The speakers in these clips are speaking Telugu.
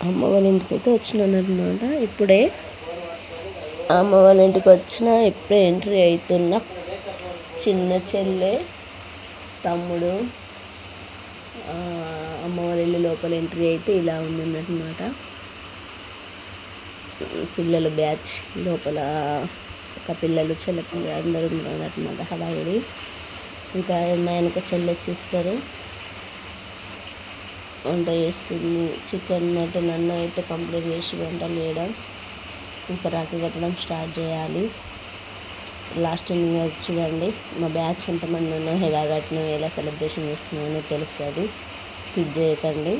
అమ్మ వాళ్ళ ఇంటికి అయితే వచ్చినాను అనమాట. ఇప్పుడే అమ్మ వాళ్ళ ఇంటికి వచ్చిన, ఇప్పుడే ఎంట్రీ అవుతున్నా. చిన్న చెల్లె, తమ్ముడు, అమ్మ వాళ్ళ ఇల్లు లోపల ఎంట్రీ అయితే ఇలా ఉందన్నమాట. పిల్లలు బ్యాచ్ లోపల ఒక పిల్లలు చెల్లెలు అందరూ ఉన్నారన్నమాట. హడావిడి. ఇంకా వెనక చెల్లె సిస్టరు వంట చేస్తుంది. చికెన్ మటన్ అన్న అయితే కంప్లీట్ చేసి వంటలు చేయడం, ఇంకా రాఖీ కట్టడం స్టార్ట్ చేయాలి. లాస్ట్ చూడండి మా బ్యాచ్ ఎంతమంది ఉన్నాయో, ఎలా కట్టినాం, ఎలా సెలబ్రేషన్ చేసుకున్నామో తెలుస్తుంది. స్కిప్ చేయకండి.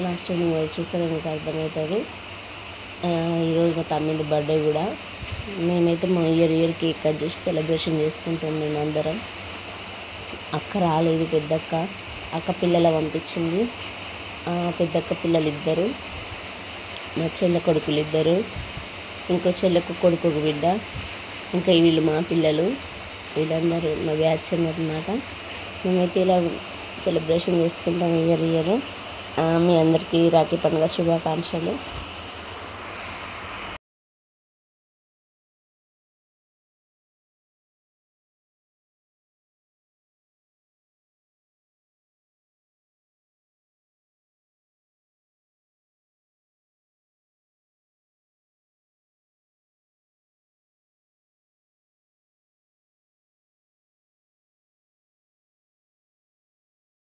లాస్ట్ చూస్తే మీకు అర్థమవుతుంది. ఈరోజు మా తమ్మిది బర్త్డే కూడా. మేమైతే మా ఇయర్ కేక్ కట్ చేసి సెలబ్రేషన్ చేసుకుంటాం మేము అందరం. అక్క రాలేదు, పెద్దక్క. అక్క పిల్లల పంపించింది. పెద్దక్క పిల్లలు ఇద్దరు, మా చెల్లె కొడుకులు ఇద్దరు, ఇంకో చెల్లెకు కొడుకు బిడ్డ, ఇంకా వీళ్ళు మా పిల్లలు. వీళ్ళందరూ మా బ్యాచ్ అన్నమాట. మేమైతే ఇలా సెలబ్రేషన్ చేసుకుంటాం ఇయర్. మీ అందరికీ రాఖీ పండుగ శుభాకాంక్షలు.